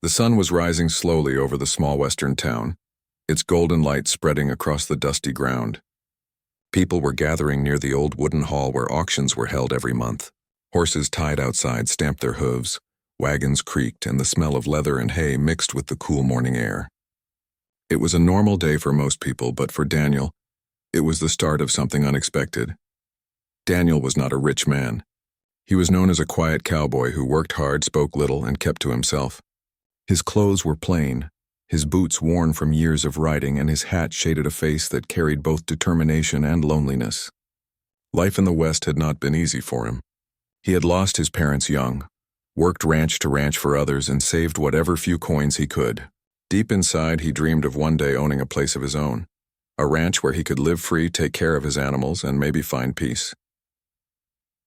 The sun was rising slowly over the small western town, its golden light spreading across the dusty ground. People were gathering near the old wooden hall where auctions were held every month. Horses tied outside stamped their hooves, wagons creaked, and the smell of leather and hay mixed with the cool morning air. It was a normal day for most people, but for Daniel, it was the start of something unexpected. Daniel was not a rich man. He was known as a quiet cowboy who worked hard, spoke little, and kept to himself. His clothes were plain, his boots worn from years of riding, and his hat shaded a face that carried both determination and loneliness. Life in the West had not been easy for him. He had lost his parents young, worked ranch to ranch for others, and saved whatever few coins he could. Deep inside, he dreamed of one day owning a place of his own, a ranch where he could live free, take care of his animals, and maybe find peace.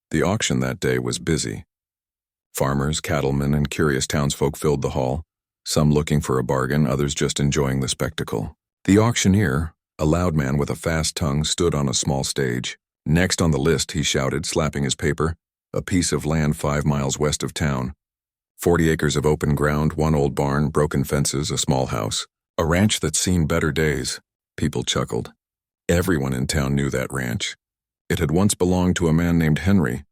The auction that day was busy. Farmers, cattlemen, and curious townsfolk filled the hall, some looking for a bargain, others just enjoying the spectacle. The auctioneer, a loud man with a fast tongue, stood on a small stage. Next on the list, he shouted, slapping his paper, a piece of land 5 miles west of town. 40 acres of open ground, 1 old barn, broken fences, a small house. A ranch that's seen better days. People chuckled. Everyone in town knew that ranch. It had once belonged to a man named Henry,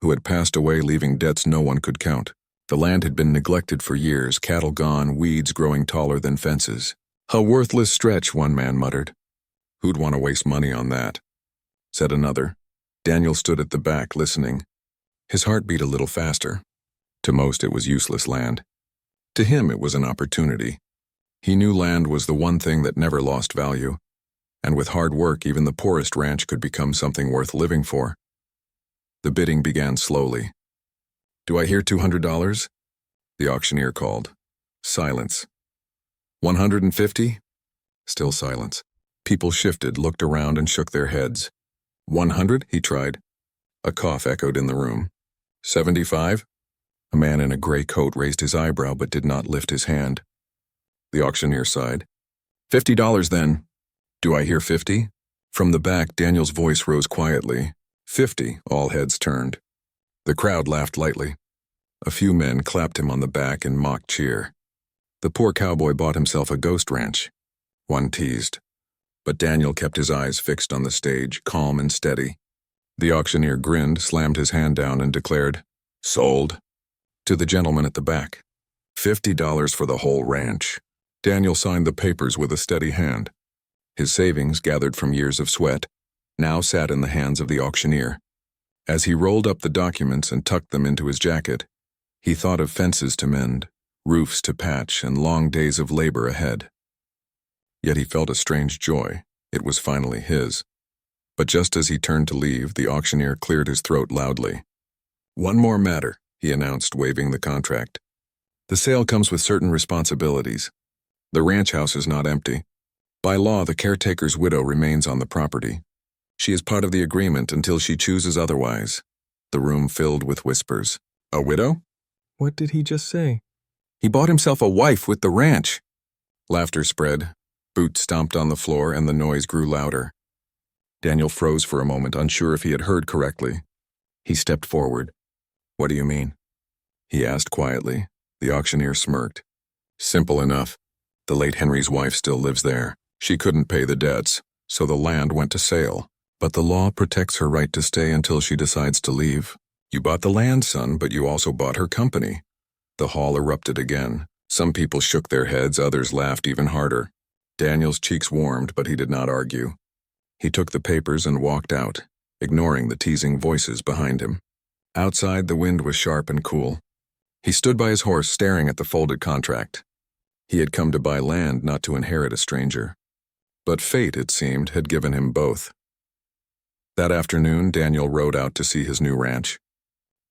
who had passed away leaving debts no one could count. The land had been neglected for years, cattle gone, weeds growing taller than fences. A worthless stretch, one man muttered. Who'd want to waste money on that? Said another. Daniel stood at the back, listening. His heart beat a little faster. To most, it was useless land. To him, it was an opportunity. He knew land was the one thing that never lost value, and with hard work, even the poorest ranch could become something worth living for. The bidding began slowly. Do I hear $200? The auctioneer called. Silence. 150? Still silence. People shifted, looked around, and shook their heads. 100? He tried. A cough echoed in the room. 75? A man in a gray coat raised his eyebrow but did not lift his hand. The auctioneer sighed. $50 then. Do I hear 50? From the back, Daniel's voice rose quietly. 50, all heads turned. The crowd laughed lightly. A few men clapped him on the back in mock cheer. The poor cowboy bought himself a ghost ranch. One teased. But Daniel kept his eyes fixed on the stage, calm and steady. The auctioneer grinned, slammed his hand down, and declared, Sold. To the gentleman at the back. $50 for the whole ranch. Daniel signed the papers with a steady hand. His savings, gathered from years of sweat, now sat in the hands of the auctioneer. As he rolled up the documents and tucked them into his jacket, he thought of fences to mend, roofs to patch, and long days of labor ahead. Yet he felt a strange joy. It was finally his. But just as he turned to leave, the auctioneer cleared his throat loudly. One more matter, he announced, waving the contract. The sale comes with certain responsibilities. The ranch house is not empty. By law, the caretaker's widow remains on the property. She is part of the agreement until she chooses otherwise. The room filled with whispers. A widow? What did he just say? He bought himself a wife with the ranch. Laughter spread. Boots stomped on the floor, and the noise grew louder. Daniel froze for a moment, unsure if he had heard correctly. He stepped forward. What do you mean? He asked quietly. The auctioneer smirked. Simple enough. The late Henry's wife still lives there. She couldn't pay the debts, so the land went to sale. But the law protects her right to stay until she decides to leave. You bought the land, son, but you also bought her company. The hall erupted again. Some people shook their heads, others laughed even harder. Daniel's cheeks warmed, but he did not argue. He took the papers and walked out, ignoring the teasing voices behind him. Outside, the wind was sharp and cool. He stood by his horse, staring at the folded contract. He had come to buy land, not to inherit a stranger. But fate, it seemed, had given him both. That afternoon, Daniel rode out to see his new ranch.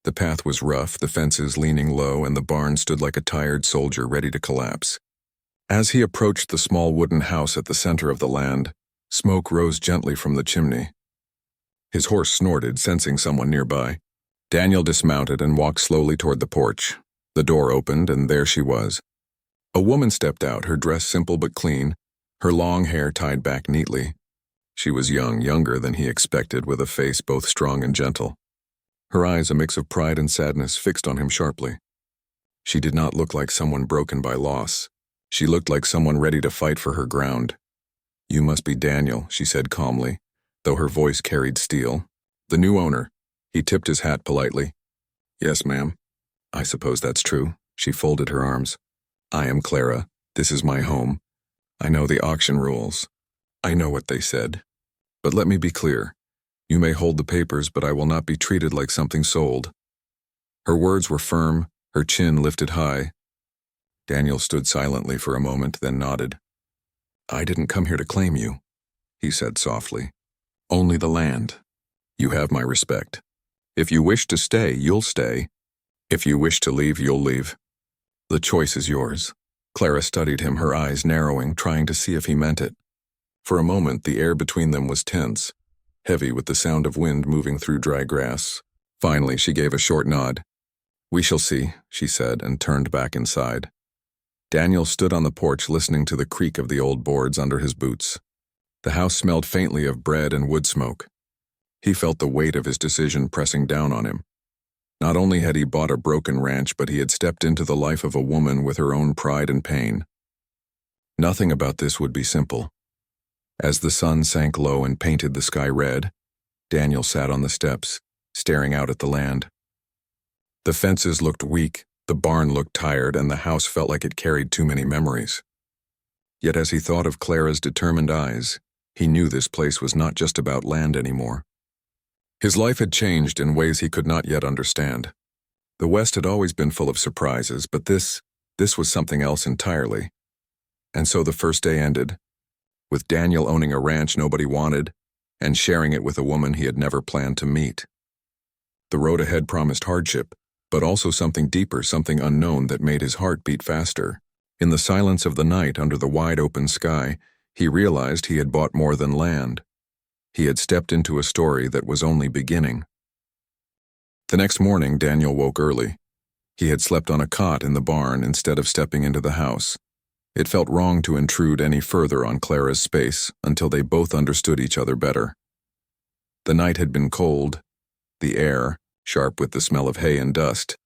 The path was rough, the fences leaning low, and the barn stood like a tired soldier ready to collapse. As he approached the small wooden house at the center of the land, smoke rose gently from the chimney. His horse snorted, sensing someone nearby. Daniel dismounted and walked slowly toward the porch. The door opened, and there she was. A woman stepped out, her dress simple but clean, her long hair tied back neatly. She was young, younger than he expected, with a face both strong and gentle. Her eyes, a mix of pride and sadness, fixed on him sharply. She did not look like someone broken by loss. She looked like someone ready to fight for her ground. "You must be Daniel," she said calmly, though her voice carried steel. "The new owner." He tipped his hat politely. "Yes, ma'am." "I suppose that's true." She folded her arms. "I am Clara. This is my home. I know the auction rules. I know what they said. But let me be clear. You may hold the papers, but I will not be treated like something sold." Her words were firm, her chin lifted high. Daniel stood silently for a moment, then nodded. "I didn't come here to claim you," he said softly. "Only the land. You have my respect. If you wish to stay, you'll stay. If you wish to leave, you'll leave. The choice is yours." Clara studied him, her eyes narrowing, trying to see if he meant it. For a moment, the air between them was tense, heavy with the sound of wind moving through dry grass. Finally, she gave a short nod. "We shall see," she said, and turned back inside. Daniel stood on the porch listening to the creak of the old boards under his boots. The house smelled faintly of bread and wood smoke. He felt the weight of his decision pressing down on him. Not only had he bought a broken ranch, but he had stepped into the life of a woman with her own pride and pain. Nothing about this would be simple. As the sun sank low and painted the sky red, Daniel sat on the steps, staring out at the land. The fences looked weak, the barn looked tired, and the house felt like it carried too many memories. Yet as he thought of Clara's determined eyes, he knew this place was not just about land anymore. His life had changed in ways he could not yet understand. The West had always been full of surprises, but this was something else entirely. And so the first day ended, with Daniel owning a ranch nobody wanted, and sharing it with a woman he had never planned to meet. The road ahead promised hardship, but also something deeper, something unknown that made his heart beat faster. In the silence of the night under the wide open sky, he realized he had bought more than land. He had stepped into a story that was only beginning. The next morning, Daniel woke early. He had slept on a cot in the barn instead of stepping into the house. It felt wrong to intrude any further on Clara's space until they both understood each other better. The night had been cold, the air sharp with the smell of hay and dust.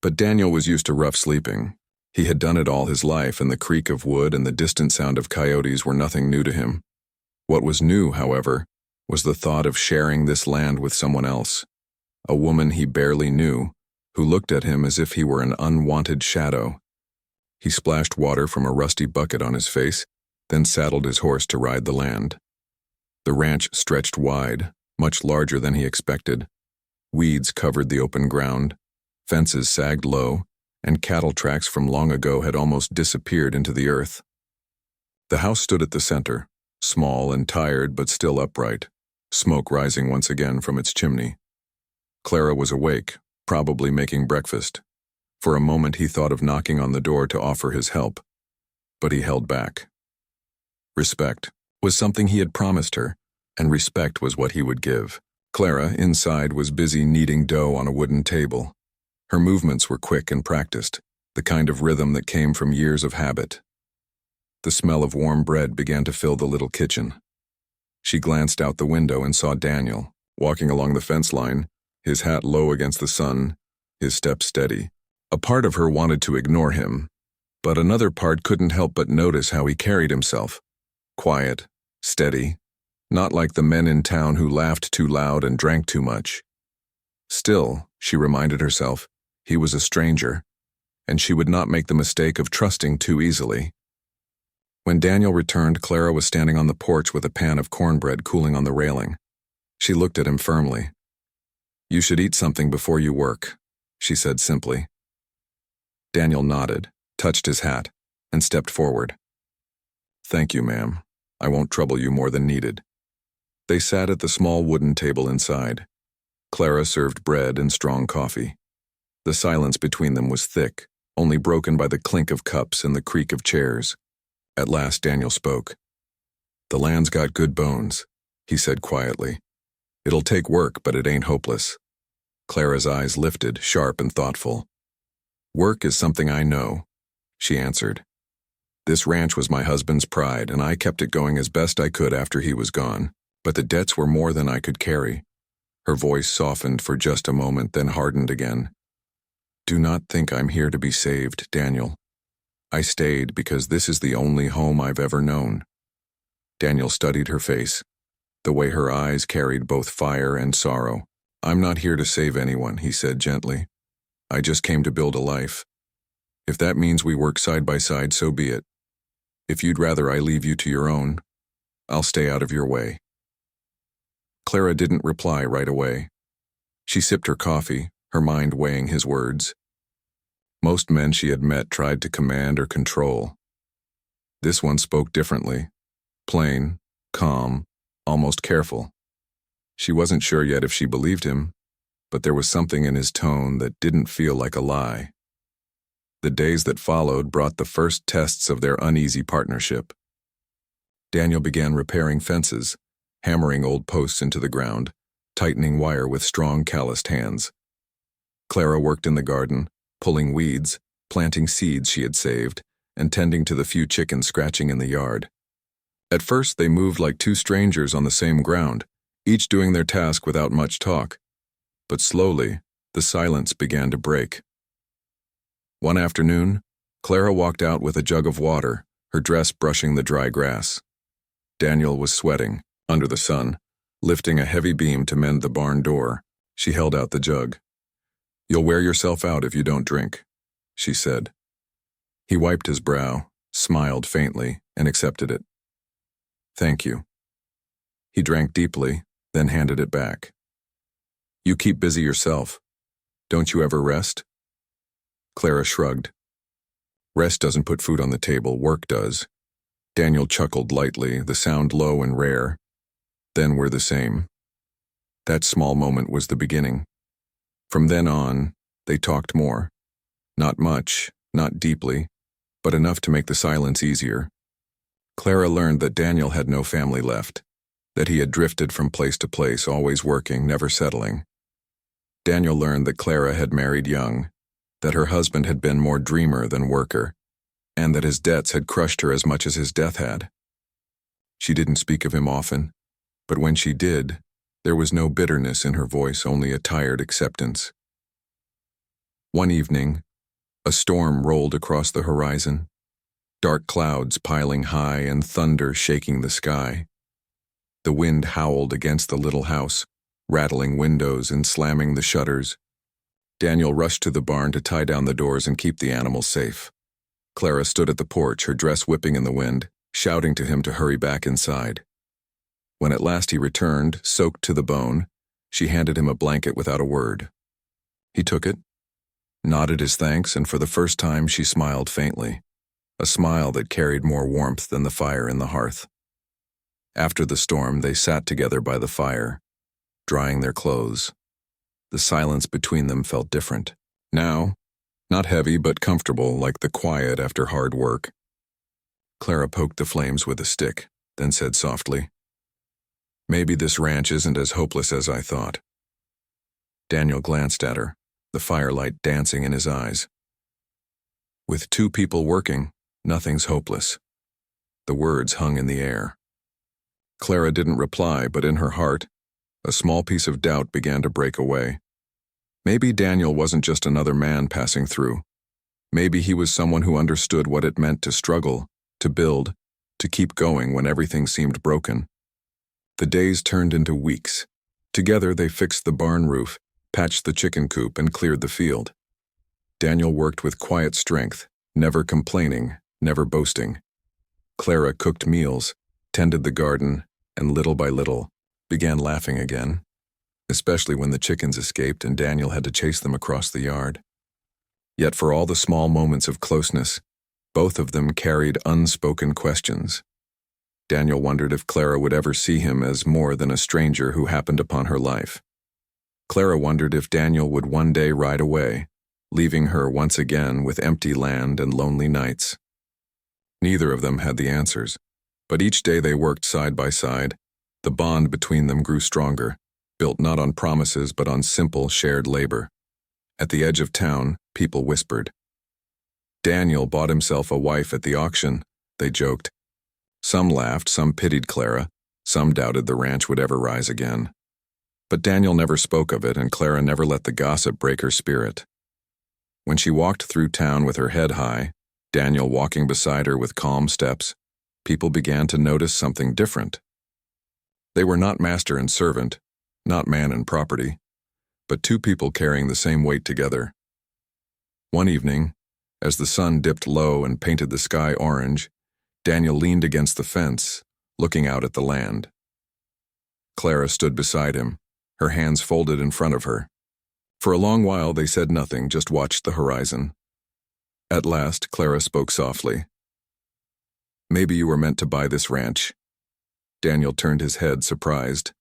But Daniel was used to rough sleeping. He had done it all his life, and the creak of wood and the distant sound of coyotes were nothing new to him. What was new, however, was the thought of sharing this land with someone else, a woman he barely knew, who looked at him as if he were an unwanted shadow. He splashed water from a rusty bucket on his face, then saddled his horse to ride the land. The ranch stretched wide, much larger than he expected. Weeds covered the open ground, fences sagged low, and cattle tracks from long ago had almost disappeared into the earth. The house stood at the center, small and tired but still upright, smoke rising once again from its chimney. Clara was awake, probably making breakfast. For a moment he thought of knocking on the door to offer his help, but he held back. Respect was something he had promised her, and respect was what he would give. Clara, inside, was busy kneading dough on a wooden table. Her movements were quick and practiced, the kind of rhythm that came from years of habit. The smell of warm bread began to fill the little kitchen. She glanced out the window and saw Daniel, walking along the fence line, his hat low against the sun, his step steady. A part of her wanted to ignore him, but another part couldn't help but notice how he carried himself. Quiet, steady, not like the men in town who laughed too loud and drank too much. Still, she reminded herself, he was a stranger, and she would not make the mistake of trusting too easily. When Daniel returned, Clara was standing on the porch with a pan of cornbread cooling on the railing. She looked at him firmly. "You should eat something before you work," she said simply. Daniel nodded, touched his hat, and stepped forward. "Thank you, ma'am. I won't trouble you more than needed." They sat at the small wooden table inside. Clara served bread and strong coffee. The silence between them was thick, only broken by the clink of cups and the creak of chairs. At last Daniel spoke. "The land's got good bones," he said quietly. "It'll take work, but it ain't hopeless." Clara's eyes lifted, sharp and thoughtful. "Work is something I know," she answered. "This ranch was my husband's pride, and I kept it going as best I could after he was gone, but the debts were more than I could carry." Her voice softened for just a moment, then hardened again. Do not think I'm here to be saved, Daniel. I stayed because this is the only home I've ever known. Daniel studied her face, the way her eyes carried both fire and sorrow. I'm not here to save anyone, he said gently. I just came to build a life. If that means we work side by side, so be it. If you'd rather I leave you to your own, I'll stay out of your way. Clara didn't reply right away. She sipped her coffee, her mind weighing his words. Most men she had met tried to command or control. This one spoke differently, plain, calm, almost careful. She wasn't sure yet if she believed him, but there was something in his tone that didn't feel like a lie. The days that followed brought the first tests of their uneasy partnership. Daniel began repairing fences, hammering old posts into the ground, tightening wire with strong, calloused hands. Clara worked in the garden, pulling weeds, planting seeds she had saved, and tending to the few chickens scratching in the yard. At first, they moved like two strangers on the same ground, each doing their task without much talk. But slowly, the silence began to break. One afternoon, Clara walked out with a jug of water, her dress brushing the dry grass. Daniel was sweating, under the sun, lifting a heavy beam to mend the barn door. She held out the jug. You'll wear yourself out if you don't drink, she said. He wiped his brow, smiled faintly, and accepted it. Thank you. He drank deeply, then handed it back. You keep busy yourself. Don't you ever rest? Clara shrugged. Rest doesn't put food on the table, work does. Daniel chuckled lightly, the sound low and rare. Then we're the same. That small moment was the beginning. From then on, they talked more. Not much, not deeply, but enough to make the silence easier. Clara learned that Daniel had no family left, that he had drifted from place to place, always working, never settling. Daniel learned that Clara had married young, that her husband had been more dreamer than worker, and that his debts had crushed her as much as his death had. She didn't speak of him often, but when she did, there was no bitterness in her voice, only a tired acceptance. One evening, a storm rolled across the horizon, dark clouds piling high and thunder shaking the sky. The wind howled against the little house, rattling windows and slamming the shutters. Daniel rushed to the barn to tie down the doors and keep the animals safe. Clara stood at the porch, her dress whipping in the wind, shouting to him to hurry back inside. When at last he returned, soaked to the bone, she handed him a blanket without a word. He took it, nodded his thanks, and for the first time she smiled faintly, a smile that carried more warmth than the fire in the hearth. After the storm, they sat together by the fire, drying their clothes. The silence between them felt different. Now, not heavy but comfortable, like the quiet after hard work. Clara poked the flames with a stick, then said softly, Maybe this ranch isn't as hopeless as I thought. Daniel glanced at her, the firelight dancing in his eyes. With two people working, nothing's hopeless. The words hung in the air. Clara didn't reply, but in her heart, a small piece of doubt began to break away. Maybe Daniel wasn't just another man passing through. Maybe he was someone who understood what it meant to struggle, to build, to keep going when everything seemed broken. The days turned into weeks. Together they fixed the barn roof, patched the chicken coop, and cleared the field. Daniel worked with quiet strength, never complaining, never boasting. Clara cooked meals, tended the garden, and little by little, began laughing again, especially when the chickens escaped and Daniel had to chase them across the yard. Yet for all the small moments of closeness, both of them carried unspoken questions. Daniel wondered if Clara would ever see him as more than a stranger who happened upon her life. Clara wondered if Daniel would one day ride away, leaving her once again with empty land and lonely nights. Neither of them had the answers, but each day they worked side by side. The bond between them grew stronger, built not on promises but on simple shared labor. At the edge of town, people whispered. Daniel bought himself a wife at the auction, they joked. Some laughed, some pitied Clara, some doubted the ranch would ever rise again. But Daniel never spoke of it, and Clara never let the gossip break her spirit. When she walked through town with her head high, Daniel walking beside her with calm steps, people began to notice something different. They were not master and servant, not man and property, but two people carrying the same weight together. One evening, as the sun dipped low and painted the sky orange, Daniel leaned against the fence, looking out at the land. Clara stood beside him, her hands folded in front of her. For a long while they said nothing, just watched the horizon. At last, Clara spoke softly. "Maybe you were meant to buy this ranch." Daniel turned his head, surprised.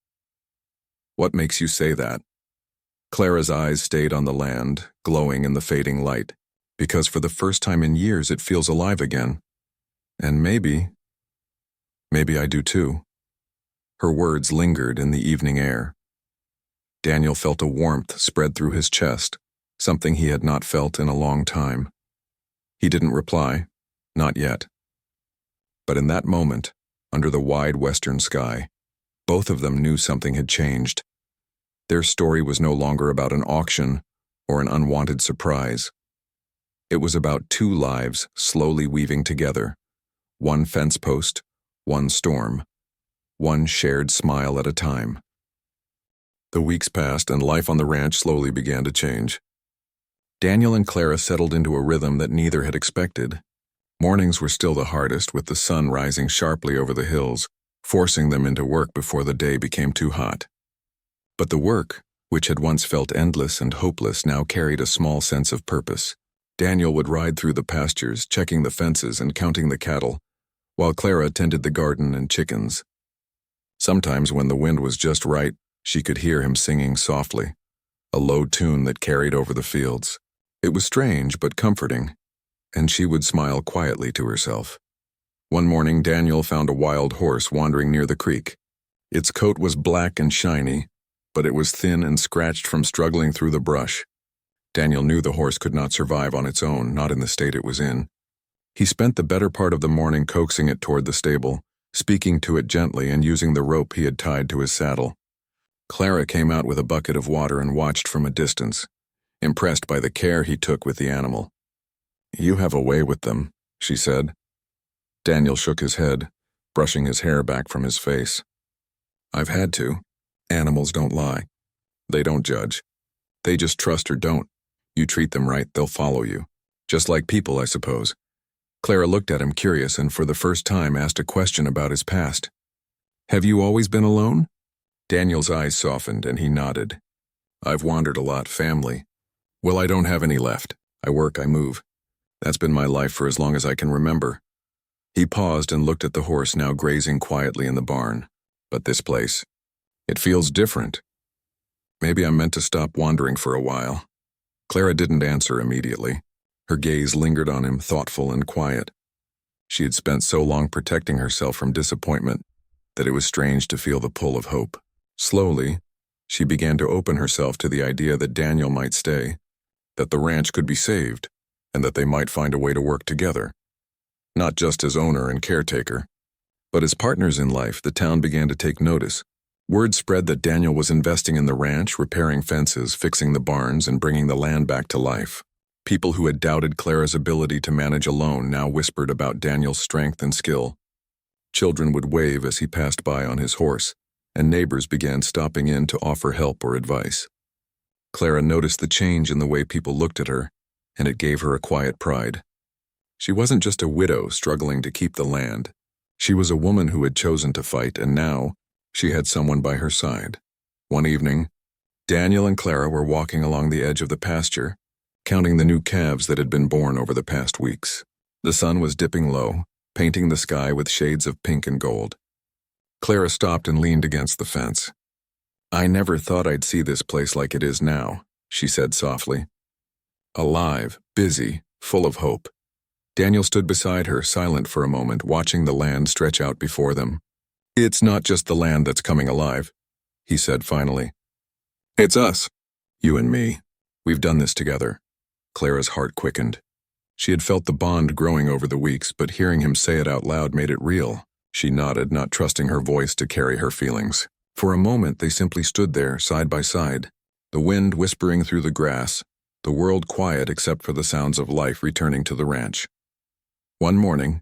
"What makes you say that?" Clara's eyes stayed on the land, glowing in the fading light, because for the first time in years it feels alive again. And maybe I do too. Her words lingered in the evening air. Daniel felt a warmth spread through his chest, something he had not felt in a long time. He didn't reply, not yet. But in that moment, under the wide western sky, both of them knew something had changed. Their story was no longer about an auction or an unwanted surprise. It was about two lives slowly weaving together, one fence post, one storm, one shared smile at a time. The weeks passed and life on the ranch slowly began to change. Daniel and Clara settled into a rhythm that neither had expected. Mornings were still the hardest, with the sun rising sharply over the hills, forcing them into work before the day became too hot. But the work, which had once felt endless and hopeless, now carried a small sense of purpose. Daniel would ride through the pastures, checking the fences and counting the cattle, while Clara tended the garden and chickens. Sometimes when the wind was just right, she could hear him singing softly, a low tune that carried over the fields. It was strange but comforting, and she would smile quietly to herself. One morning, Daniel found a wild horse wandering near the creek. Its coat was black and shiny, but it was thin and scratched from struggling through the brush. Daniel knew the horse could not survive on its own, not in the state it was in. He spent the better part of the morning coaxing it toward the stable, speaking to it gently and using the rope he had tied to his saddle. Clara came out with a bucket of water and watched from a distance, impressed by the care he took with the animal. "You have a way with them," she said. Daniel shook his head, brushing his hair back from his face. "I've had to. Animals don't lie. They don't judge. They just trust or don't. You treat them right, they'll follow you. Just like people, I suppose." Clara looked at him curious and for the first time asked a question about his past. "Have you always been alone?" Daniel's eyes softened and he nodded. "I've wandered a lot, family. Well, I don't have any left. I work, I move. That's been my life for as long as I can remember." He paused and looked at the horse now grazing quietly in the barn. "But this place, it feels different. Maybe I'm meant to stop wandering for a while." Clara didn't answer immediately. Her gaze lingered on him, thoughtful and quiet. She had spent so long protecting herself from disappointment that it was strange to feel the pull of hope. Slowly, she began to open herself to the idea that Daniel might stay, that the ranch could be saved, and that they might find a way to work together. Not just as owner and caretaker, but as partners in life. The town began to take notice. Word spread that Daniel was investing in the ranch, repairing fences, fixing the barns, and bringing the land back to life. People who had doubted Clara's ability to manage alone now whispered about Daniel's strength and skill. Children would wave as he passed by on his horse, and neighbors began stopping in to offer help or advice. Clara noticed the change in the way people looked at her, and it gave her a quiet pride. She wasn't just a widow struggling to keep the land. She was a woman who had chosen to fight, and now she had someone by her side. One evening, Daniel and Clara were walking along the edge of the pasture, counting the new calves that had been born over the past weeks. The sun was dipping low, painting the sky with shades of pink and gold. Clara stopped and leaned against the fence. "I never thought I'd see this place like it is now," she said softly. Alive, busy, full of hope. Daniel stood beside her, silent for a moment, watching the land stretch out before them. "It's not just the land that's coming alive," he said finally. "It's us, you and me. We've done this together." Clara's heart quickened. She had felt the bond growing over the weeks, but hearing him say it out loud made it real. She nodded, not trusting her voice to carry her feelings. For a moment they simply stood there, side by side, the wind whispering through the grass, the the world quiet except for the sounds of life returning to the ranch. One morning,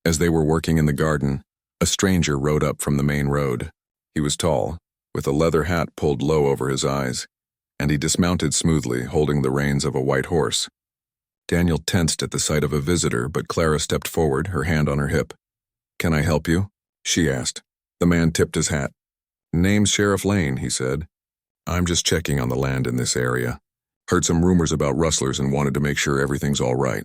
as they were working in the garden, a stranger rode up from the main road. He was tall, with a leather hat pulled low over his eyes, and he dismounted smoothly, holding the reins of a white horse. Daniel tensed at the sight of a visitor, but Clara stepped forward, her hand on her hip. "Can I help you?" she asked. The man tipped his hat. "Name's Sheriff Lane," he said. "I'm just checking on the land in this area. Heard some rumors about rustlers and wanted to make sure everything's all right."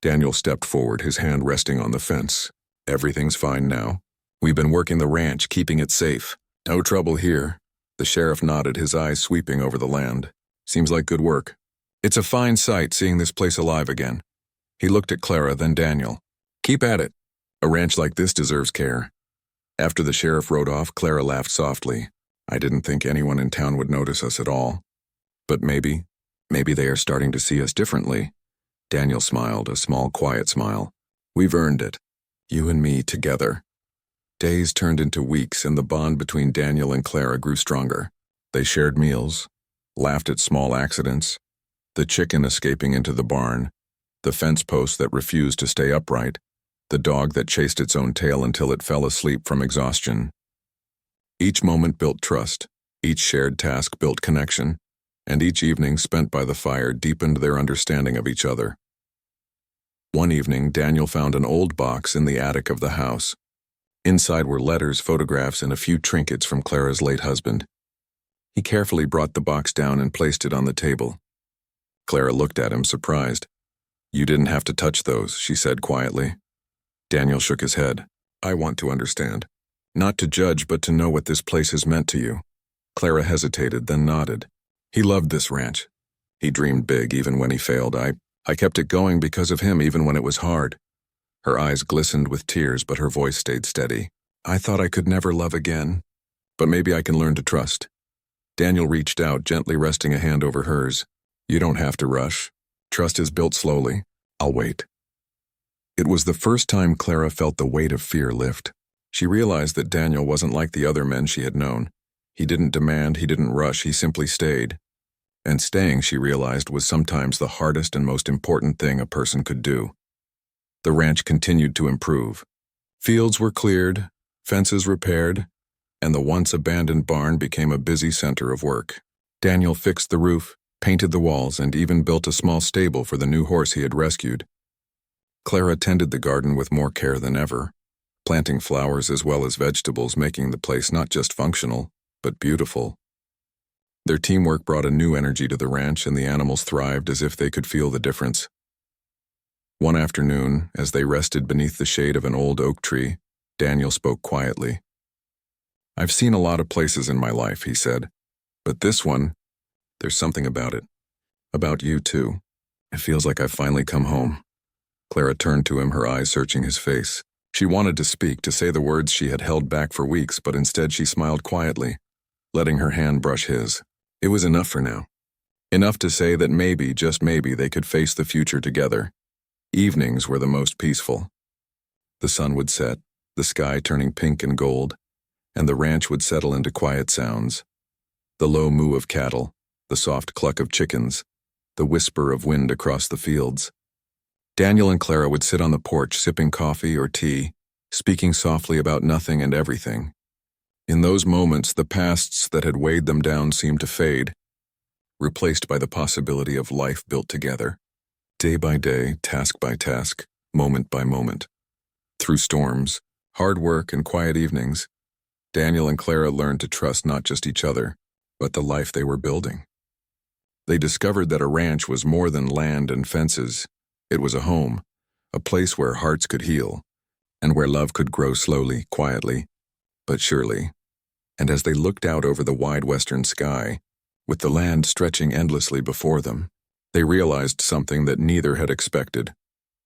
Daniel stepped forward, his hand resting on the fence. "Everything's fine now. We've been working the ranch, keeping it safe. No trouble here." The sheriff nodded, his eyes sweeping over the land. "Seems like good work. It's a fine sight seeing this place alive again." He looked at Clara, then Daniel. "Keep at it. A ranch like this deserves care." After the sheriff rode off, Clara laughed softly. "I didn't think anyone in town would notice us at all. But maybe they are starting to see us differently." Daniel smiled, a small, quiet smile. "We've earned it. You and me together." Days turned into weeks, and the bond between Daniel and Clara grew stronger. They shared meals, laughed at small accidents, the chicken escaping into the barn, the fence post that refused to stay upright, the dog that chased its own tail until it fell asleep from exhaustion. Each moment built trust, each shared task built connection, and each evening spent by the fire deepened their understanding of each other. One evening, Daniel found an old box in the attic of the house. Inside were letters, photographs, and a few trinkets from Clara's late husband. He carefully brought the box down and placed it on the table. Clara looked at him, surprised. "You didn't have to touch those," she said quietly. Daniel shook his head. "I want to understand. Not to judge, but to know what this place has meant to you." Clara hesitated, then nodded. "He loved this ranch. He dreamed big even when he failed. I kept it going because of him even when it was hard." Her eyes glistened with tears, but her voice stayed steady. "I thought I could never love again, but maybe I can learn to trust." Daniel reached out, gently resting a hand over hers. "You don't have to rush. Trust is built slowly. I'll wait." It was the first time Clara felt the weight of fear lift. She realized that Daniel wasn't like the other men she had known. He didn't demand, he didn't rush, he simply stayed. And staying, she realized, was sometimes the hardest and most important thing a person could do. The ranch continued to improve. Fields were cleared, fences repaired, and the once abandoned barn became a busy center of work. Daniel fixed the roof, painted the walls, and even built a small stable for the new horse he had rescued. Clara tended the garden with more care than ever, planting flowers as well as vegetables, making the place not just functional, but beautiful. Their teamwork brought a new energy to the ranch, and the animals thrived as if they could feel the difference. One afternoon, as they rested beneath the shade of an old oak tree, Daniel spoke quietly. "I've seen a lot of places in my life," he said, "but this one, there's something about it. About you, too. It feels like I've finally come home." Clara turned to him, her eyes searching his face. She wanted to speak, to say the words she had held back for weeks, but instead she smiled quietly, letting her hand brush his. It was enough for now. Enough to say that maybe, just maybe, they could face the future together. Evenings were the most peaceful. The sun would set, the sky turning pink and gold, and the ranch would settle into quiet sounds. The low moo of cattle, the soft cluck of chickens, the whisper of wind across the fields. Daniel and Clara would sit on the porch sipping coffee or tea, speaking softly about nothing and everything. In those moments, the pasts that had weighed them down seemed to fade, replaced by the possibility of life built together, day by day, task by task, moment by moment. Through storms, hard work, and quiet evenings, Daniel and Clara learned to trust not just each other, but the life they were building. They discovered that a ranch was more than land and fences. It was a home, a place where hearts could heal, and where love could grow slowly, quietly, but surely. And as they looked out over the wide western sky, with the land stretching endlessly before them, they realized something that neither had expected.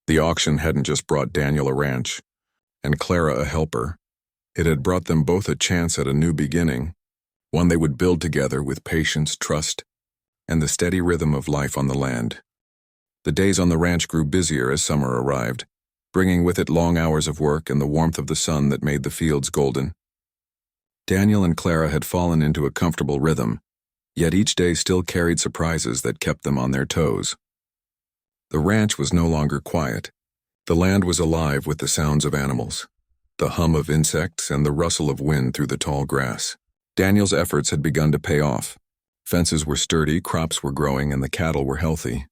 The auction hadn't just brought Daniel a ranch, and Clara a helper. It had brought them both a chance at a new beginning, one they would build together with patience, trust, and the steady rhythm of life on the land. The days on the ranch grew busier as summer arrived, bringing with it long hours of work and the warmth of the sun that made the fields golden. Daniel and Clara had fallen into a comfortable rhythm. Yet each day still carried surprises that kept them on their toes. The ranch was no longer quiet. The land was alive with the sounds of animals, the hum of insects, and the rustle of wind through the tall grass. Daniel's efforts had begun to pay off. Fences were sturdy, crops were growing, and the cattle were healthy.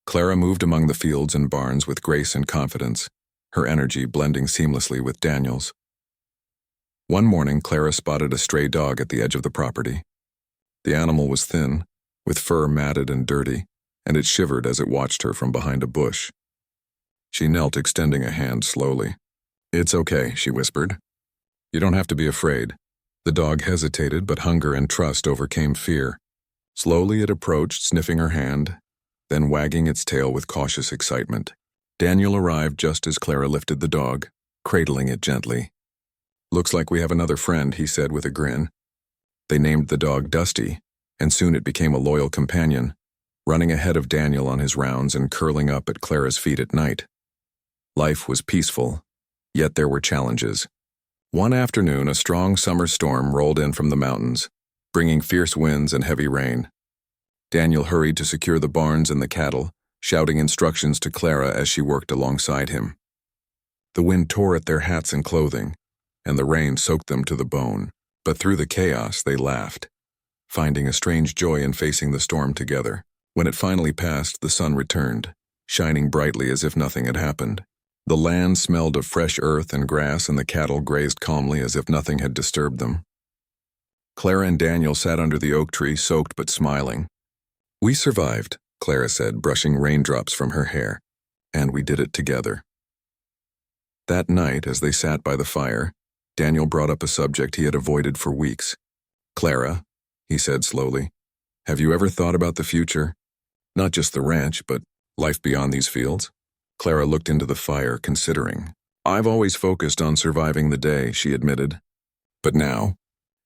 Clara moved among the fields and barns with grace and confidence, her energy blending seamlessly with Daniel's. One morning, Clara spotted a stray dog at the edge of the property. The animal was thin, with fur matted and dirty, and it shivered as it watched her from behind a bush. She knelt, extending a hand slowly. "It's okay," she whispered. "You don't have to be afraid." The dog hesitated, but hunger and trust overcame fear. Slowly it approached, sniffing her hand, then wagging its tail with cautious excitement. Daniel arrived just as Clara lifted the dog, cradling it gently. "Looks like we have another friend," he said with a grin. They named the dog Dusty, and soon it became a loyal companion, running ahead of Daniel on his rounds and curling up at Clara's feet at night. Life was peaceful, yet there were challenges. One afternoon, a strong summer storm rolled in from the mountains, bringing fierce winds and heavy rain. Daniel hurried to secure the barns and the cattle, shouting instructions to Clara as she worked alongside him. The wind tore at their hats and clothing, and the rain soaked them to the bone, but through the chaos they laughed, finding a strange joy in facing the storm together. When it finally passed, the sun returned, shining brightly as if nothing had happened. The land smelled of fresh earth and grass, and the cattle grazed calmly as if nothing had disturbed them. Clara and Daniel sat under the oak tree, soaked but smiling. "We survived," Clara said, brushing raindrops from her hair, "and we did it together." That night, as they sat by the fire, Daniel brought up a subject he had avoided for weeks. "Clara," he said slowly, "have you ever thought about the future? Not just the ranch, but life beyond these fields?" Clara looked into the fire, considering. "I've always focused on surviving the day," she admitted. "But now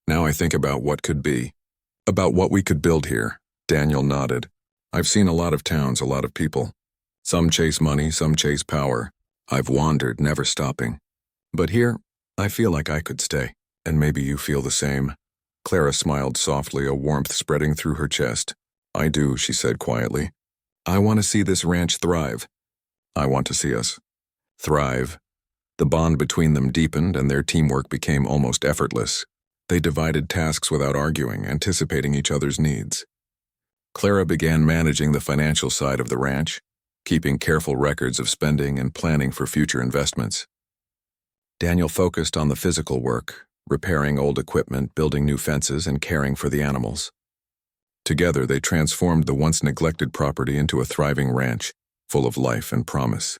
I think about what could be. About what we could build here." Daniel nodded. "I've seen a lot of towns, a lot of people. Some chase money, some chase power. I've wandered, never stopping. But here, I feel like I could stay. And maybe you feel the same." Clara smiled softly, a warmth spreading through her chest. "I do," she said quietly. "I want to see this ranch thrive. I want to see us thrive." The bond between them deepened, and their teamwork became almost effortless. They divided tasks without arguing, anticipating each other's needs. Clara began managing the financial side of the ranch, keeping careful records of spending and planning for future investments. Daniel focused on the physical work, repairing old equipment, building new fences, and caring for the animals. Together, they transformed the once neglected property into a thriving ranch, full of life and promise.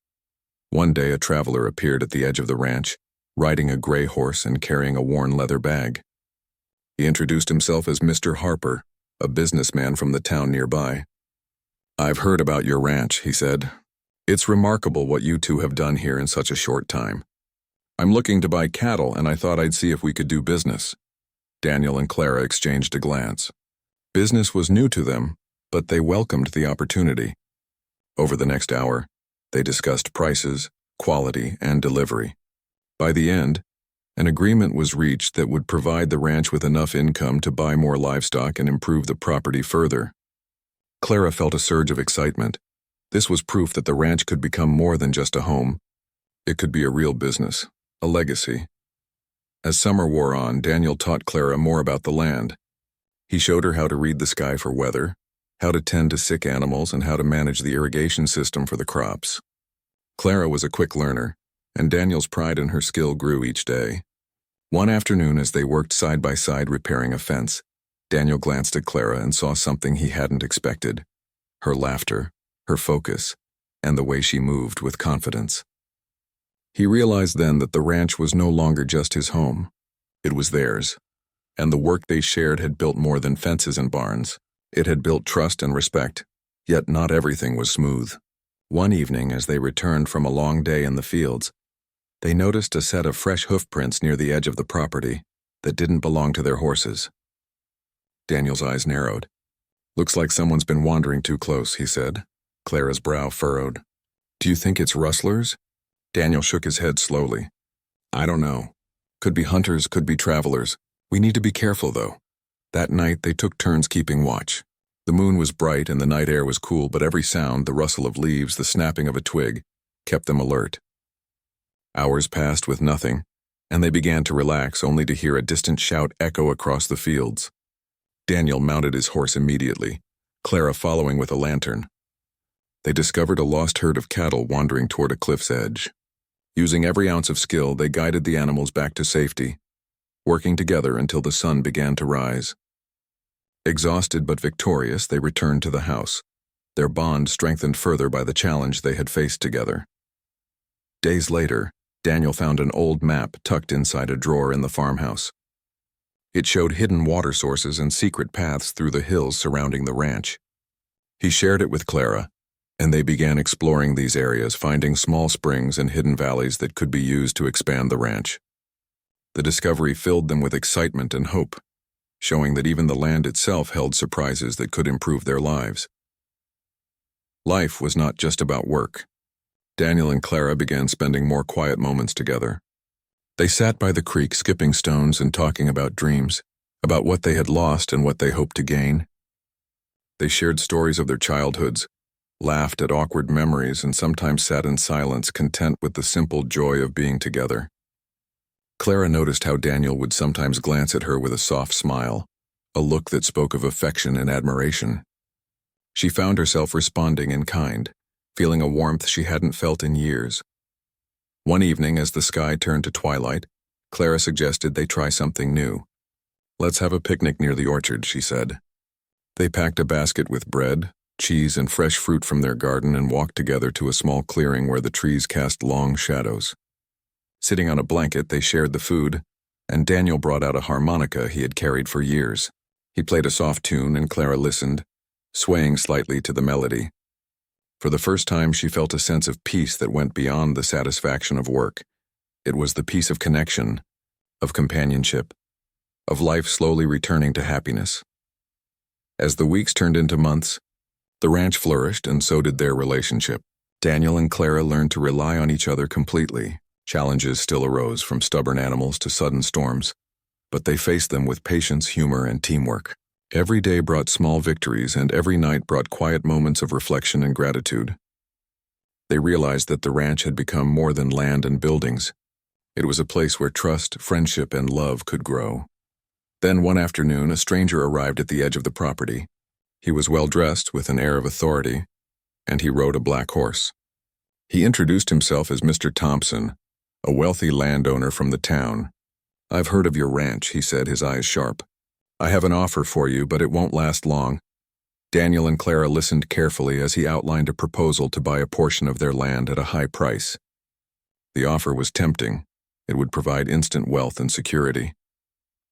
One day, a traveler appeared at the edge of the ranch, riding a gray horse and carrying a worn leather bag. He introduced himself as Mr. Harper, a businessman from the town nearby. "I've heard about your ranch," he said. "It's remarkable what you two have done here in such a short time. I'm looking to buy cattle, and I thought I'd see if we could do business." Daniel and Clara exchanged a glance. Business was new to them, but they welcomed the opportunity. Over the next hour, they discussed prices, quality, and delivery. By the end, an agreement was reached that would provide the ranch with enough income to buy more livestock and improve the property further. Clara felt a surge of excitement. This was proof that the ranch could become more than just a home. It could be a real business, a legacy. As summer wore on, Daniel taught Clara more about the land. He showed her how to read the sky for weather, how to tend to sick animals, and how to manage the irrigation system for the crops. Clara was a quick learner, and Daniel's pride in her skill grew each day. One afternoon, as they worked side by side repairing a fence, Daniel glanced at Clara and saw something he hadn't expected: her laughter, her focus, and the way she moved with confidence. He realized then that the ranch was no longer just his home. It was theirs, and the work they shared had built more than fences and barns. It had built trust and respect, yet not everything was smooth. One evening, as they returned from a long day in the fields, they noticed a set of fresh hoofprints near the edge of the property that didn't belong to their horses. Daniel's eyes narrowed. "Looks like someone's been wandering too close," he said. Clara's brow furrowed. "Do you think it's rustlers?" Daniel shook his head slowly. "I don't know. Could be hunters, could be travelers. We need to be careful, though." That night, they took turns keeping watch. The moon was bright and the night air was cool, but every sound, the rustle of leaves, the snapping of a twig, kept them alert. Hours passed with nothing, and they began to relax only to hear a distant shout echo across the fields. Daniel mounted his horse immediately, Clara following with a lantern. They discovered a lost herd of cattle wandering toward a cliff's edge. Using every ounce of skill, they guided the animals back to safety, working together until the sun began to rise. Exhausted but victorious, they returned to the house, their bond strengthened further by the challenge they had faced together. Days later, Daniel found an old map tucked inside a drawer in the farmhouse. It showed hidden water sources and secret paths through the hills surrounding the ranch. He shared it with Clara, and they began exploring these areas, finding small springs and hidden valleys that could be used to expand the ranch. The discovery filled them with excitement and hope, showing that even the land itself held surprises that could improve their lives. Life was not just about work. Daniel and Clara began spending more quiet moments together. They sat by the creek skipping stones and talking about dreams, about what they had lost and what they hoped to gain. They shared stories of their childhoods, laughed at awkward memories, and sometimes sat in silence, content with the simple joy of being together. Clara noticed how Daniel would sometimes glance at her with a soft smile, a look that spoke of affection and admiration. She found herself responding in kind, feeling a warmth she hadn't felt in years. One evening, as the sky turned to twilight, Clara suggested they try something new. "Let's have a picnic near the orchard," she said. They packed a basket with bread, cheese, and fresh fruit from their garden and walked together to a small clearing where the trees cast long shadows. Sitting on a blanket, they shared the food, and Daniel brought out a harmonica he had carried for years. He played a soft tune, and Clara listened, swaying slightly to the melody. For the first time, she felt a sense of peace that went beyond the satisfaction of work. It was the peace of connection, of companionship, of life slowly returning to happiness. As the weeks turned into months, the ranch flourished, and so did their relationship. Daniel and Clara learned to rely on each other completely. Challenges still arose, from stubborn animals to sudden storms, but they faced them with patience, humor, and teamwork. Every day brought small victories, and every night brought quiet moments of reflection and gratitude. They realized that the ranch had become more than land and buildings. It was a place where trust, friendship, and love could grow. Then one afternoon, a stranger arrived at the edge of the property. He was well-dressed, with an air of authority, and he rode a black horse. He introduced himself as Mr. Thompson, a wealthy landowner from the town. "I've heard of your ranch," he said, his eyes sharp. "I have an offer for you, but it won't last long." Daniel and Clara listened carefully as he outlined a proposal to buy a portion of their land at a high price. The offer was tempting. It would provide instant wealth and security.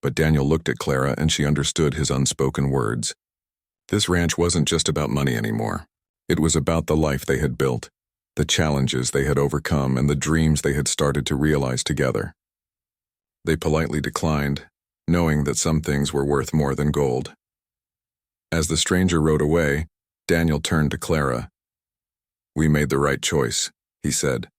But Daniel looked at Clara, and she understood his unspoken words. This ranch wasn't just about money anymore. It was about the life they had built, the challenges they had overcome, and the dreams they had started to realize together. They politely declined, knowing that some things were worth more than gold. As the stranger rode away, Daniel turned to Clara. "We made the right choice," he said.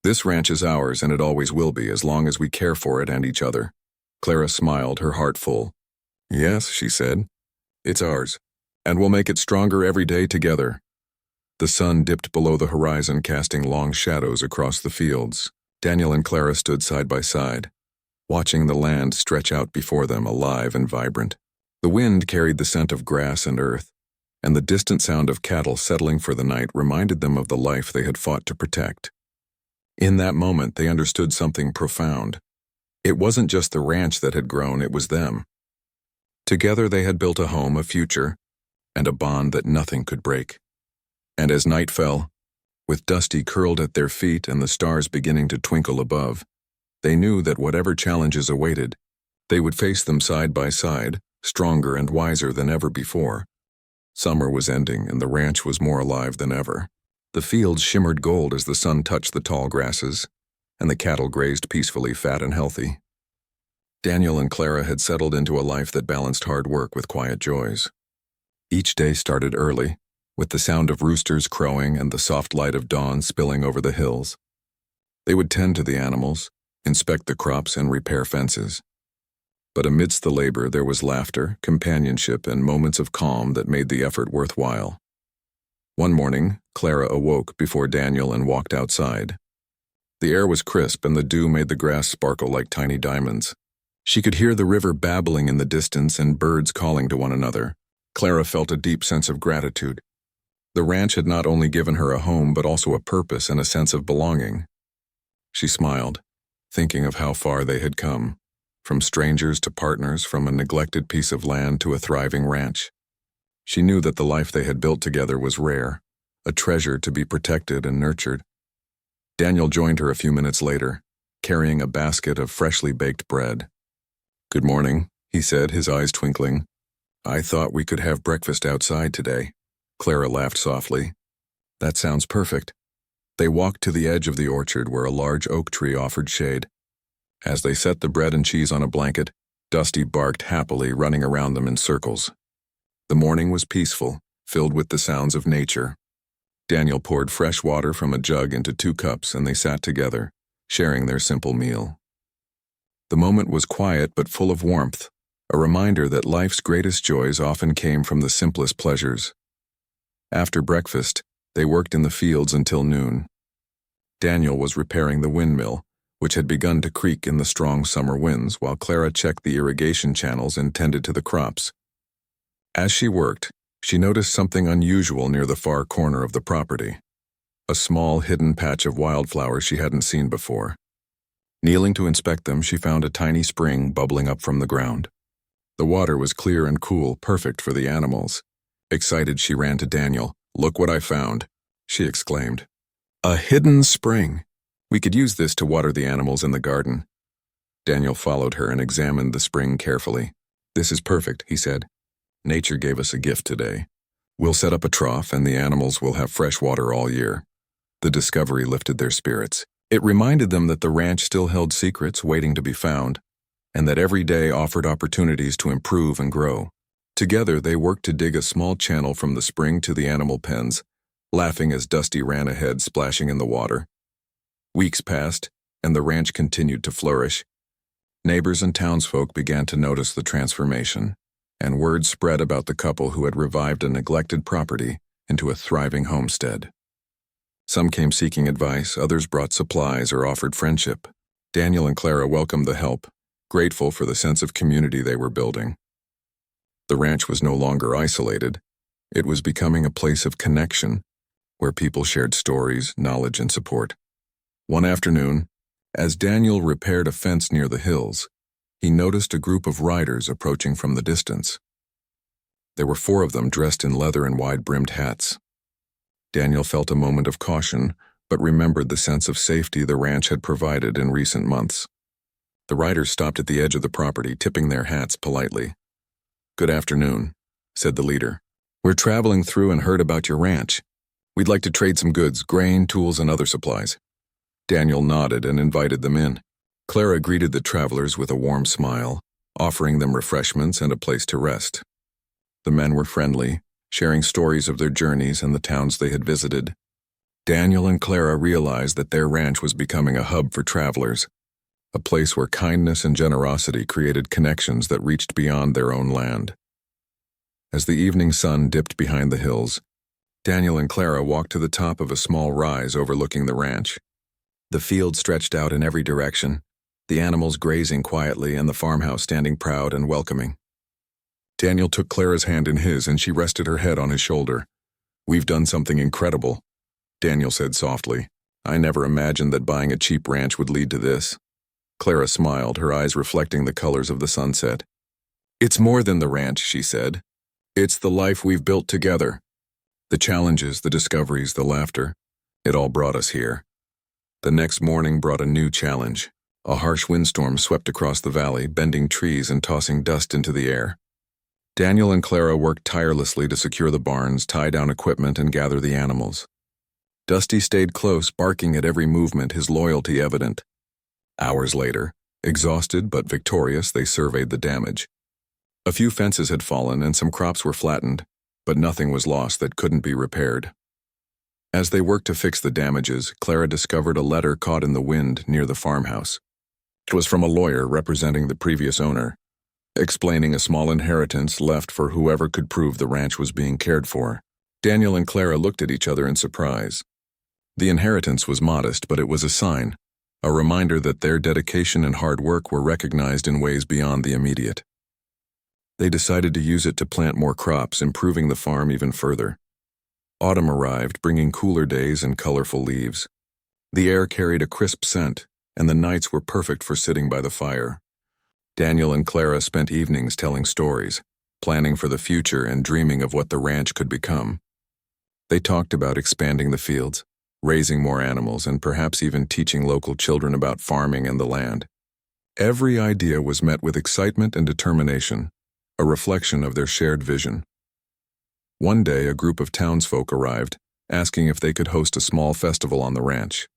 "This ranch is ours, and it always will be, as long as we care for it and each other." Clara smiled, her heart full. "Yes," she said, "it's ours, and we'll make it stronger every day together." The sun dipped below the horizon, casting long shadows across the fields. Daniel and Clara stood side by side, watching the land stretch out before them, alive and vibrant. The wind carried the scent of grass and earth, and the distant sound of cattle settling for the night reminded them of the life they had fought to protect. In that moment, they understood something profound. It wasn't just the ranch that had grown, it was them. Together they had built a home, a future, and a bond that nothing could break. And as night fell, with Dusty curled at their feet and the stars beginning to twinkle above, they knew that whatever challenges awaited, they would face them side by side, stronger and wiser than ever before. Summer was ending, and the ranch was more alive than ever. The fields shimmered gold as the sun touched the tall grasses, and the cattle grazed peacefully, fat and healthy. Daniel and Clara had settled into a life that balanced hard work with quiet joys. Each day started early, with the sound of roosters crowing and the soft light of dawn spilling over the hills. They would tend to the animals, inspect the crops, and repair fences. But amidst the labor there was laughter, companionship, and moments of calm that made the effort worthwhile. One morning, Clara awoke before Daniel and walked outside. The air was crisp and the dew made the grass sparkle like tiny diamonds. She could hear the river babbling in the distance and birds calling to one another. Clara felt a deep sense of gratitude. The ranch had not only given her a home but also a purpose and a sense of belonging. She smiled, thinking of how far they had come, from strangers to partners, from a neglected piece of land to a thriving ranch. She knew that the life they had built together was rare, a treasure to be protected and nurtured. Daniel joined her a few minutes later, carrying a basket of freshly baked bread. "Good morning," he said, his eyes twinkling. "I thought we could have breakfast outside today." Clara laughed softly. "That sounds perfect." They walked to the edge of the orchard where a large oak tree offered shade. As they set the bread and cheese on a blanket, Dusty barked happily, running around them in circles. The morning was peaceful, filled with the sounds of nature. Daniel poured fresh water from a jug into 2 cups and they sat together, sharing their simple meal. The moment was quiet but full of warmth, a reminder that life's greatest joys often came from the simplest pleasures. After breakfast, they worked in the fields until noon. Daniel was repairing the windmill, which had begun to creak in the strong summer winds, while Clara checked the irrigation channels and tended to the crops. As she worked, she noticed something unusual near the far corner of the property, a small hidden patch of wildflowers she hadn't seen before. Kneeling to inspect them, she found a tiny spring bubbling up from the ground. The water was clear and cool, perfect for the animals. Excited, she ran to Daniel. "Look what I found," she exclaimed. "A hidden spring. We could use this to water the animals in the garden." Daniel followed her and examined the spring carefully. "This is perfect," he said. "Nature gave us a gift today. We'll set up a trough and the animals will have fresh water all year." The discovery lifted their spirits. It reminded them that the ranch still held secrets waiting to be found, and that every day offered opportunities to improve and grow. Together, they worked to dig a small channel from the spring to the animal pens, laughing as Dusty ran ahead, splashing in the water. Weeks passed, and the ranch continued to flourish. Neighbors and townsfolk began to notice the transformation, and word spread about the couple who had revived a neglected property into a thriving homestead. Some came seeking advice, others brought supplies or offered friendship. Daniel and Clara welcomed the help, grateful for the sense of community they were building. The ranch was no longer isolated. It was becoming a place of connection, where people shared stories, knowledge, and support. One afternoon, as Daniel repaired a fence near the hills, he noticed a group of riders approaching from the distance. There were 4 of them dressed in leather and wide-brimmed hats. Daniel felt a moment of caution, but remembered the sense of safety the ranch had provided in recent months. The riders stopped at the edge of the property, tipping their hats politely. "Good afternoon," said the leader. "We're traveling through and heard about your ranch. We'd like to trade some goods, grain, tools, and other supplies." Daniel nodded and invited them in. Clara greeted the travelers with a warm smile, offering them refreshments and a place to rest. The men were friendly, sharing stories of their journeys and the towns they had visited. Daniel and Clara realized that their ranch was becoming a hub for travelers, a place where kindness and generosity created connections that reached beyond their own land. As the evening sun dipped behind the hills, Daniel and Clara walked to the top of a small rise overlooking the ranch. The field stretched out in every direction, the animals grazing quietly and the farmhouse standing proud and welcoming. Daniel took Clara's hand in his and she rested her head on his shoulder. "We've done something incredible," Daniel said softly. "I never imagined that buying a cheap ranch would lead to this." Clara smiled, her eyes reflecting the colors of the sunset. "It's more than the ranch," she said. "It's the life we've built together. The challenges, the discoveries, the laughter. It all brought us here." The next morning brought a new challenge. A harsh windstorm swept across the valley, bending trees and tossing dust into the air. Daniel and Clara worked tirelessly to secure the barns, tie down equipment, and gather the animals. Dusty stayed close, barking at every movement, his loyalty evident. Hours later, exhausted but victorious, they surveyed the damage. A few fences had fallen and some crops were flattened, but nothing was lost that couldn't be repaired. As they worked to fix the damages, Clara discovered a letter caught in the wind near the farmhouse. It was from a lawyer representing the previous owner, explaining a small inheritance left for whoever could prove the ranch was being cared for. Daniel and Clara looked at each other in surprise. The inheritance was modest, but it was a sign, a reminder that their dedication and hard work were recognized in ways beyond the immediate. They decided to use it to plant more crops, improving the farm even further. Autumn arrived, bringing cooler days and colorful leaves. The air carried a crisp scent, and the nights were perfect for sitting by the fire. Daniel and Clara spent evenings telling stories, planning for the future and dreaming of what the ranch could become. They talked about expanding the fields, raising more animals, and perhaps even teaching local children about farming and the land. Every idea was met with excitement and determination, a reflection of their shared vision. One day, a group of townsfolk arrived, asking if they could host a small festival on the ranch.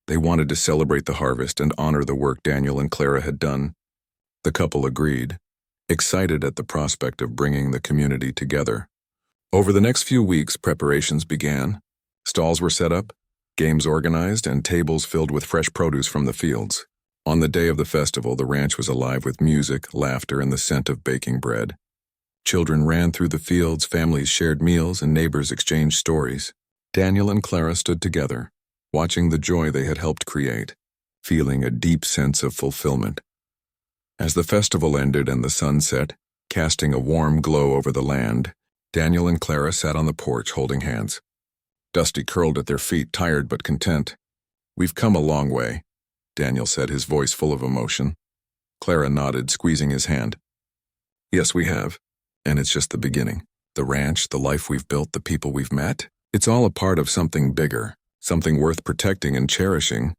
They wanted to celebrate the harvest and honor the work Daniel and Clara had done. The couple agreed, excited at the prospect of bringing the community together. Over the next few weeks, preparations began. Stalls were set up, games organized, and tables filled with fresh produce from the fields. On the day of the festival, the ranch was alive with music, laughter, and the scent of baking bread. Children ran through the fields, families shared meals, and neighbors exchanged stories. Daniel and Clara stood together, watching the joy they had helped create, feeling a deep sense of fulfillment. As the festival ended and the sun set, casting a warm glow over the land, Daniel and Clara sat on the porch holding hands. Dusty curled at their feet, tired but content. "We've come a long way," Daniel said, his voice full of emotion. Clara nodded, squeezing his hand. "Yes, we have. And it's just the beginning. The ranch, the life we've built, the people we've met, it's all a part of something bigger, something worth protecting and cherishing."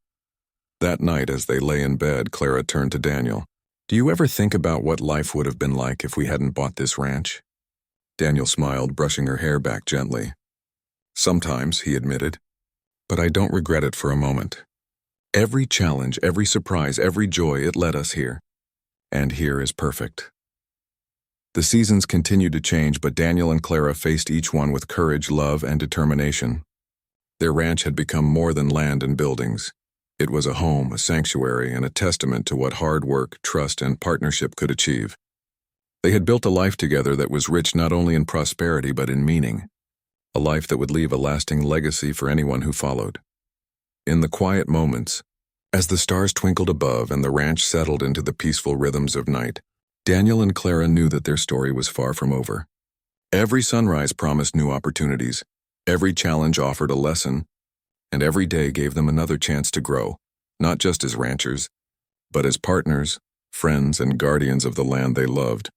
That night, as they lay in bed, Clara turned to Daniel. "Do you ever think about what life would have been like if we hadn't bought this ranch?" Daniel smiled, brushing her hair back gently. "Sometimes," he admitted, "but I don't regret it for a moment. Every challenge, every surprise, every joy, it led us here. And here is perfect." The seasons continued to change, but Daniel and Clara faced each one with courage, love, and determination. Their ranch had become more than land and buildings. It was a home, a sanctuary, and a testament to what hard work, trust, and partnership could achieve. They had built a life together that was rich not only in prosperity but in meaning, a life that would leave a lasting legacy for anyone who followed. In the quiet moments, as the stars twinkled above and the ranch settled into the peaceful rhythms of night, Daniel and Clara knew that their story was far from over. Every sunrise promised new opportunities, every challenge offered a lesson, and every day gave them another chance to grow, not just as ranchers, but as partners, friends, and guardians of the land they loved.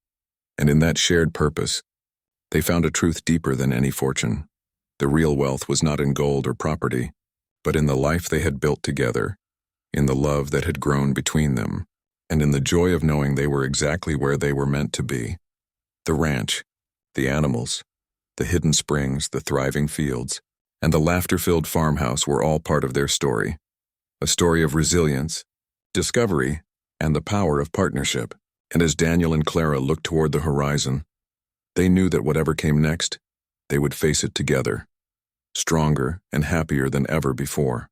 And in that shared purpose, they found a truth deeper than any fortune. The real wealth was not in gold or property, but in the life they had built together, in the love that had grown between them, and in the joy of knowing they were exactly where they were meant to be. The ranch, the animals, the hidden springs, the thriving fields, and the laughter-filled farmhouse were all part of their story, a story of resilience, discovery, and the power of partnership. And as Daniel and Clara looked toward the horizon, they knew that whatever came next, they would face it together, stronger and happier than ever before.